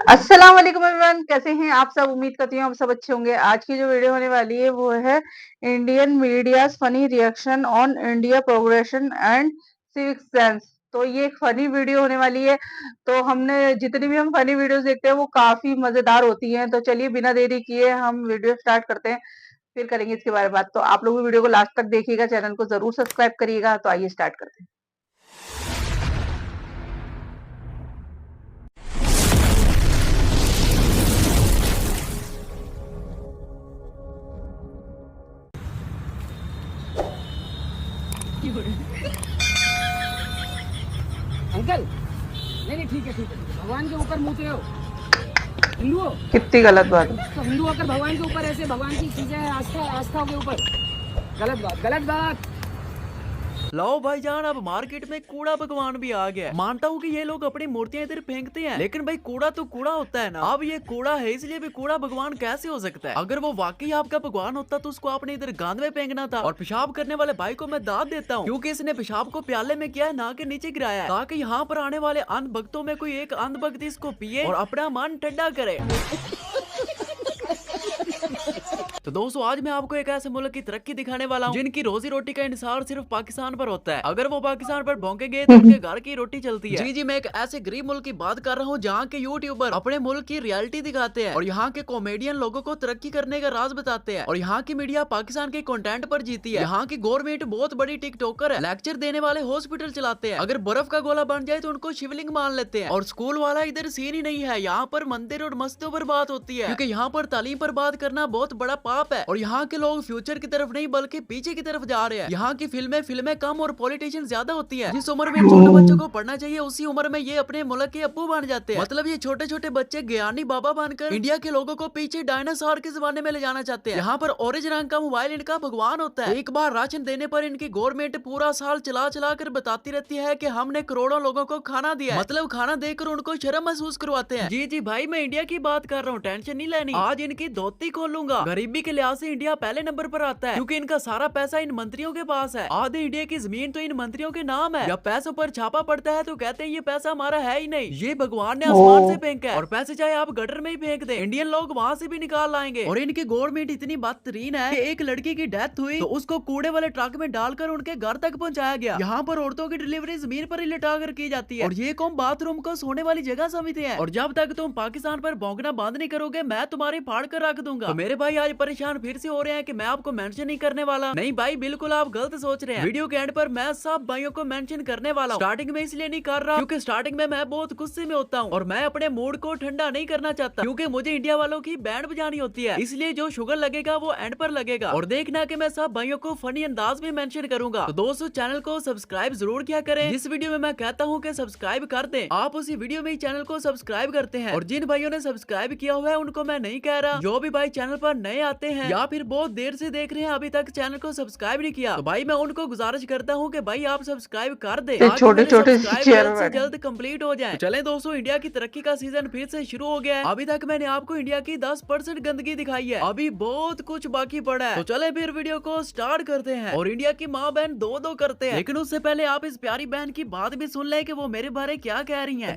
अस्सलाम वालेकुम एवरीवन, कैसे हैं आप सब? उम्मीद करती हूँ आप सब अच्छे होंगे। आज की जो वीडियो होने वाली है वो है Indian media's funny reaction on India progression and civic sense. तो ये एक फनी वीडियो होने वाली है। तो हमने जितनी भी हम फनी वीडियोस देखते हैं वो काफी मजेदार होती हैं। तो चलिए बिना देरी किए हम वीडियो स्टार्ट करते हैं, फिर करेंगे इसके बारे में बात। तो आप लोग भी वीडियो को लास्ट तक देखिएगा, चैनल को जरूर सब्सक्राइब करिएगा। तो आइए स्टार्ट करते हैं। अंकल नहीं ठीक है भगवान के ऊपर मुँहते हो। हिंदू हो कितनी गलत बात है। तो हिंदू होकर भगवान के ऊपर ऐसे भगवान की चीजें आस्था के ऊपर गलत बात। लो भाईजान, अब मार्केट में कूड़ा भगवान भी आ गया है। मानता हूँ कि ये लोग अपनी मूर्तियां इधर फेंकते हैं, लेकिन भाई कूड़ा तो कूड़ा होता है ना। अब ये कूड़ा है इसलिए भी कूड़ा भगवान कैसे हो सकता है? अगर वो वाकई आपका भगवान होता तो उसको आपने इधर गांद में फेंकना था। और पेशाब करने वाले भाई को मैं दाद देता हूँ, क्योंकि इसने पेशाब को प्याले में किया है, ना कि नीचे गिराया है, ताकि यहाँ पर आने वाले अंध भक्तों में कोई एक अंध भक्त इसको पिए और अपना मन ठंडा करे। तो दोस्तों, आज मैं आपको एक ऐसे मुल्क की तरक्की दिखाने वाला हूँ जिनकी रोजी रोटी का इंसार सिर्फ पाकिस्तान पर होता है। अगर वो पाकिस्तान पर भौंकेंगे तो उनके घर की रोटी चलती है। जी मैं एक ऐसे गरीब मुल्क की बात कर रहा हूँ जहाँ के यूट्यूबर अपने मुल्क की रियलिटी दिखाते हैं और यहाँ के कॉमेडियन लोगों को तरक्की करने का राज बताते हैं। और यहाँ की मीडिया पाकिस्तान के कंटेंट पर जीती है। यहाँ की गवर्नमेंट बहुत बड़ी टिकटॉकर है, लेक्चर देने वाले हॉस्पिटल चलाते हैं, अगर बर्फ का गोला बन जाए तो उनको शिवलिंग मान लेते हैं। और स्कूल वाला इधर सीन ही नहीं है, यहाँ पर मंदिर और मस्जिदों पर बात होती है, क्योंकि यहाँ पर तालीम पर बात करना बहुत बड़ा पाप है। और यहाँ के लोग फ्यूचर की तरफ नहीं बल्कि पीछे की तरफ जा रहे हैं। यहाँ की फिल्में कम और पॉलिटिशियन ज्यादा होती है। जिस उम्र में छोटे बच्चों को पढ़ना चाहिए उसी उम्र में ये अपने मुल्क के अब्बू बन जाते हैं। मतलब ये छोटे छोटे बच्चे ज्ञानी बाबा बनकर इंडिया के लोगों को पीछे डायनासोर के जमाने में ले जाना चाहते हैं। यहाँ पर ऑरेंज रंग का मोबाइल इनका भगवान होता है। एक बार राशन देने पर इनकी गवर्नमेंट पूरा साल चला चला कर बताती रहती है कि हमने करोड़ों लोगों को खाना दिया है। मतलब खाना देकर उनको शर्म महसूस करवाते हैं। जी भाई, मैं इंडिया की बात कर रहा हूँ, टेंशन नहीं लेनी। आज इनकी धोती खोलूंगा। गरीबी के लिहाज से इंडिया पहले नंबर पर आता है, क्योंकि इनका सारा पैसा इन मंत्रियों के पास है। आधे इंडिया की जमीन तो इन मंत्रियों के नाम है। जब पैसों पर छापा पड़ता है तो कहते हैं ये पैसा हमारा है ही नहीं, ये भगवान ने आसमान से फेंका है। और पैसे चाहे आप गटर में ही फेंक दे, इंडियन लोग वहाँ से भी निकाल लाएंगे। और इनकी गवर्नमेंट इतनी बदतरीन है कि एक लड़की की डेथ हुई तो उसको कूड़े वाले ट्रक में डालकर उनके घर तक पहुँचाया गया। यहाँ पर औरतों की डिलीवरी जमीन पर ही लिटा कर की जाती है, और ये कौन बाथरूम को सोने वाली जगह समझते हैं। और जब तक तुम पाकिस्तान पर भौंकना बंद नहीं करोगे मैं तुम्हारी फाड़ कर रख दूंगा। तो मेरे भाई आज परेशान फिर से हो रहे हैं कि मैं आपको मेंशन नहीं करने वाला। नहीं भाई, बिल्कुल आप गलत सोच रहे हैं। वीडियो के एंड पर मैं सब भाइयों को मेंशन करने वाला हूँ। स्टार्टिंग में इसलिए नहीं कर रहा क्योंकि स्टार्टिंग में मैं बहुत गुस्से में होता हूँ और मैं अपने मूड को ठंडा नहीं करना चाहता, क्योंकि मुझे इंडिया वालों की बैंड बजानी होती है। इसलिए जो शुगर लगेगा वो एंड पर लगेगा। और देखना कि मैं सब भाइयों को फनी अंदाज में मेंशन करूंगा। तो दोस्तों, चैनल को सब्सक्राइब जरूर किया करें। जिस वीडियो में मैं कहता हूँ कि सब्सक्राइब कर दें, आप उसी वीडियो में चैनल को सब्सक्राइब करते हैं। और जिन भाइयों ने सब्सक्राइब किया हुआ है उनको मैं नहीं कह रहा, जो भी भाई चैनल पर नए आते हैं या फिर बहुत देर से देख रहे हैं अभी तक चैनल को सब्सक्राइब नहीं किया, तो भाई मैं उनको गुजारिश करता हूँ कि भाई आप सब्सक्राइब कर दे, छोटे छोटे जल्द से जल्द कंप्लीट हो जाए। तो चले दोस्तों, इंडिया की तरक्की का सीजन फिर से शुरू हो गया है। अभी तक मैंने आपको इंडिया की 10% गंदगी दिखाई है, अभी बहुत कुछ बाकी पड़ा है। तो चले फिर वीडियो को स्टार्ट करते हैं और इंडिया की माँ बहन दो करते हैं। लेकिन उससे पहले आप इस प्यारी बहन की बात भी सुन ले कि वो मेरे बारे क्या कह रही है।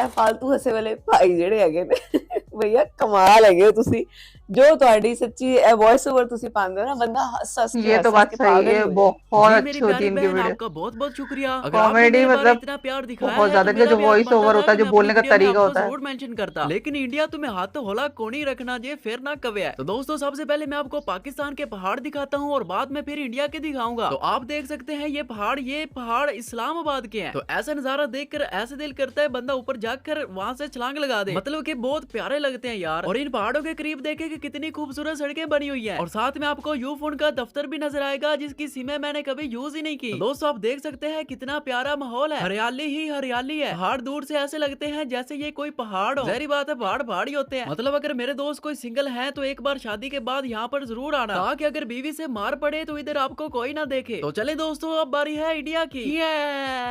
फालतू हसे वाले भाई जेडे हैगे ने भैया कमाल हैगे तुसी, जो ਤੁਹਾਡੀ सच्ची वॉइस ओवर तुसी पांदे हो ना, बंदा हंस हंस के ये तो बात सही है, बहुत अच्छी होती है इनकी वीडियो। आपका बहुत बहुत शुक्रिया। कॉमेडी मतलब इतना प्यार दिखाया बहुत ज्यादा, जो वॉइस ओवर होता है, जो बोलने का तरीका होता है, जरूर मेंशन करता। लेकिन इंडिया तुम्हें हाथ होला कोनी रखना जे फिर ना कवे। तो दोस्तों, सबसे पहले मैं आपको पाकिस्तान के पहाड़ दिखाता हूँ और बाद में फिर इंडिया के दिखाऊंगा। तो आप देख सकते हैं ये पहाड़ इस्लामाबाद के हैं। तो ऐसा नजारा देखकर ऐसे दिल करता है बंदा ऊपर जाकर वहाँ से छलांग लगा दे। मतलब कि बहुत प्यारे लगते हैं यार। और इन पहाड़ों के करीब देखे कि कितनी खूबसूरत सड़कें बनी हुई है। और साथ में आपको यू फोन का दफ्तर भी नजर आएगा जिसकी सिमें मैंने कभी यूज ही नहीं की। तो दोस्तों, आप देख सकते हैं कितना प्यारा माहौल है, हरियाली ही हरियाली है। पहाड़ दूर से ऐसे लगते हैं जैसे ये कोई पहाड़ हो। जहरी बात है, पहाड़ ही होते हैं। मतलब अगर मेरे दोस्त कोई सिंगल है तो एक बार शादी के बाद यहाँ पर जरूर आना, ताकि अगर बीवी से मार पड़े तो इधर आपको कोई ना देखे। तो चले दोस्तों, अब बारी है इंडिया की।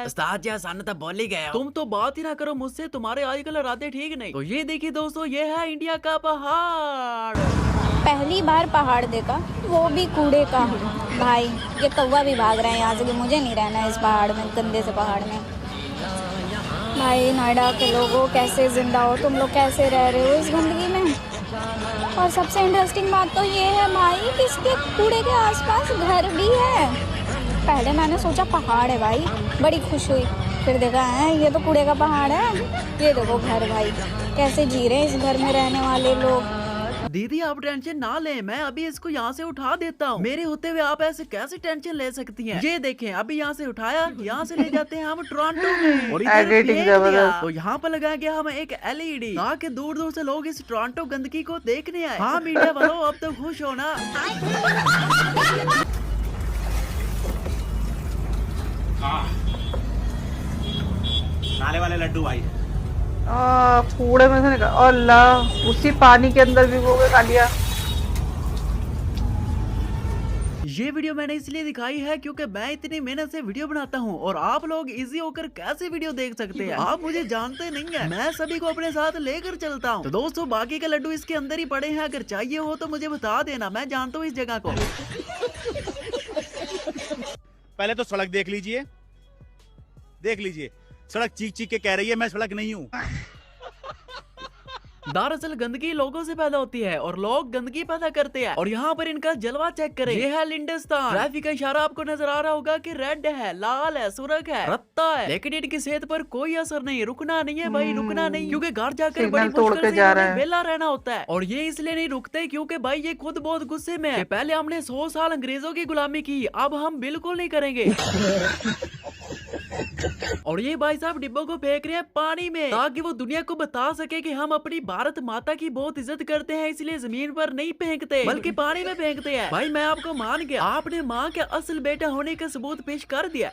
उस्ताद जी सन तो बोल ही गए, तुम तो बात ही ना करो मुझसे, तुम्हारे आजकल इरादे ठीक नहीं। तो ये देखिए दोस्तों, ये है इंडिया का पहाड़। पहली बार पहाड़ देखा, वो भी कूड़े का। भाई ये कौवा भी भाग रहे हैं यहाँ से कि मुझे नहीं रहना है इस पहाड़ में, गंदे से पहाड़ में। भाई नोएडा के लोगों कैसे जिंदा हो तुम लोग, कैसे रह रहे हो इस गंदगी में। और सबसे इंटरेस्टिंग बात तो ये है भाई कि इसके कूड़े के आसपास घर भी है। पहले मैंने सोचा पहाड़ है भाई, बड़ी खुश हुई, फिर देखा है ये तो कूड़े का पहाड़ है। ये देखो घर भाई, कैसे जी रहे हैं इस घर में रहने वाले लोग। दीदी आप टेंशन ना लें, मैं अभी इसको यहाँ से उठा देता हूँ। मेरे होते हुए आप ऐसे कैसे टेंशन ले सकती हैं? ये देखें अभी यहाँ से उठाया, यहाँ से ले जाते हैं हम टोरंटो में और इधर Editing फेंक दिया। जबरदस्त। तो यहाँ पर लगाया गया हमें एक LED ताकि दूर दूर से लोग इस टोरंटो गंदगी को देखने आए। हाँ मीडिया वालों अब तो खुश हो ना। नाले वाले लड्डू भाई। कूड़े में से निकाल, अल्लाह उसी पानी के अंदर भिगो के खा लिया। ये वीडियो मैंने इसलिए दिखाई है क्योंकि मैं इतनी मेहनत से वीडियो बनाता हूँ और आप लोग इजी होकर कैसे वीडियो देख सकते हैं? आप मुझे जानते नहीं है, मैं सभी को अपने साथ लेकर चलता हूँ। तो दोस्तों बाकी के लड्डू इसके अंदर ही पड़े हैं, अगर चाहिए हो तो मुझे बता देना, मैं जानता हूँ इस जगह को। पहले तो सड़क देख लीजिए, देख लीजिए सड़क चीख चीख के कह रही है मैं सड़क नहीं हूँ। दरअसल गंदगी लोगों से पैदा होती है और लोग गंदगी पैदा करते हैं। और यहाँ पर इनका जलवा चेक करें, ये है लिंडस्तान। ट्रैफिक का इशारा आपको नजर आ रहा होगा कि रेड है, लाल है, सुरख है, रत्ता है, लेकिन इनकी सेहत पर कोई असर नहीं। रुकना नहीं है भाई, रुकना नहीं, क्योंकि घर जाकर सिग्नल बड़ी तोड़ मुश्किल के से जा रहा इन्हें है। वेला रहना होता है। और ये इसलिए नहीं रुकते क्योंकि भाई ये खुद बहुत गुस्से में है। पहले हमने 100 साल अंग्रेजों की गुलामी की, अब हम बिल्कुल नहीं करेंगे। और ये भाई साहब डिब्बों को फेंक रहे हैं पानी में ताकि वो दुनिया को बता सके कि हम अपनी भारत माता की बहुत इज्जत करते हैं, इसलिए जमीन पर नहीं फेंकते बल्कि पानी में फेंकते हैं। भाई मैं आपको मान गया, आपने माँ के असल बेटा होने का सबूत पेश कर दिया।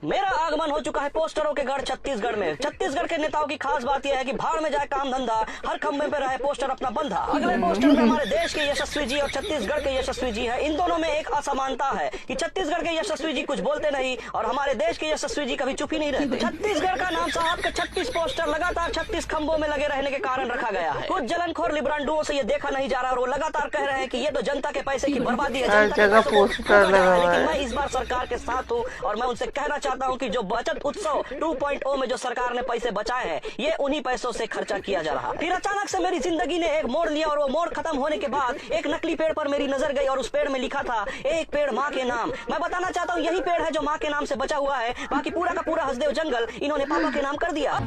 मेरा आगमन हो चुका है पोस्टरों के गढ़ छत्तीसगढ़ में। छत्तीसगढ़ के नेताओं की खास बात यह है कि भाड़ में जाए काम धंधा, हर खंबे पे रहे पोस्टर अपना बंधा। अगले पोस्टर पे हमारे देश के यशस्वी जी और छत्तीसगढ़ के यशस्वी जी है। इन दोनों में एक असमानता है कि छत्तीसगढ़ के यशस्वी जी कुछ बोलते नहीं और हमारे देश के यशस्वी जी कभी चुप ही नहीं रहते। छत्तीसगढ़ का नाम साहब के 36 पोस्टर लगातार 36 खंबों में लगे रहने के कारण रखा गया है। कुछ जलनखोर लिब्रांडुओं से ये देखा नहीं जा रहा और वो लगातार कह रहे हैं कि ये तो जनता के पैसे की बर्बादी है, जनता के जगह पैसों को पोस्टर फूका जा रहा है। लगा हुआ लेकिन है। मैं इस बार सरकार के साथ हूँ और मैं उनसे कहना चाहता हूँ कि जो बचत उत्सव 2.0 में जो सरकार ने पैसे बचाए हैं, ये उन्हीं पैसों से खर्चा किया जा रहा। फिर अचानक से मेरी जिंदगी ने एक मोड़ लिया और वो मोड़ खत्म होने के बाद एक नकली पेड़ पर मेरी नजर गई और उस पेड़ में लिखा था एक पेड़ माँ के नाम। मैं बताना चाहता हूँ यही पेड़ है जो माँ के नाम से बचा हुआ है, बाकी पूरा का पूरा हसदेव जंगल इन्होंने पापा के नाम कर दिया।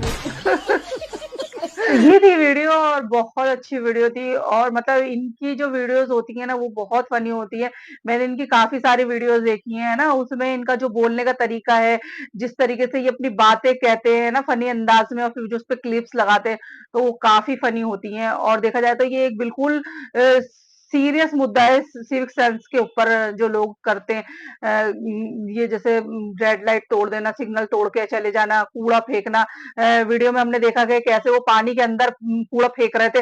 ये थी वीडियो और बहुत अच्छी वीडियो थी। और मतलब इनकी जो वीडियोस होती है ना वो बहुत फनी होती है। मैंने इनकी काफी सारी वीडियोस देखी है ना, उसमें इनका जो बोलने का तरीका है, जिस तरीके से ये अपनी बातें कहते हैं ना फनी अंदाज में, और फिर जो उस पे क्लिप्स लगाते हैं तो वो काफी फनी होती हैं। और देखा जाए तो ये एक बिल्कुल सीरियस मुद्दा है सिविक सेंस के ऊपर जो लोग करते हैं। ये जैसे रेड लाइट तोड़ देना, सिग्नल तोड़ के चले जाना, कूड़ा फेंकना। वीडियो में हमने देखा कि कैसे वो पानी के अंदर कूड़ा फेंक रहे थे।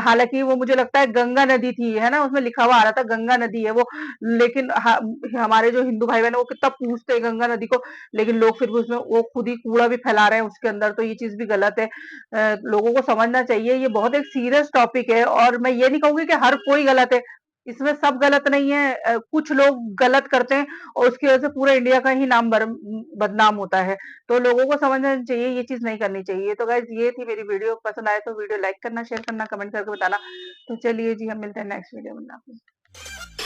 हालांकि वो मुझे लगता है गंगा नदी थी, है ना, उसमें लिखा हुआ आ रहा था गंगा नदी है वो। लेकिन हमारे जो हिंदू भाई बहन है वो कितना पूछते हैं गंगा नदी को, लेकिन लोग फिर भी उसमें वो खुद ही कूड़ा भी फैला रहे हैं उसके अंदर, तो ये चीज भी गलत है। लोगों को समझना चाहिए, ये बहुत एक सीरियस टॉपिक है। और मैं ये नहीं कहूंगी कि हर कोई गलत है, इसमें सब गलत नहीं है। कुछ लोग गलत करते हैं और उसकी वजह से पूरे इंडिया का ही नाम बदनाम होता है। तो लोगों को समझना चाहिए, ये चीज नहीं करनी चाहिए। तो गाइज ये थी मेरी वीडियो, पसंद आए तो वीडियो लाइक करना, शेयर करना, कमेंट करके बताना। तो चलिए जी हम मिलते हैं नेक्स्ट वीडियो में।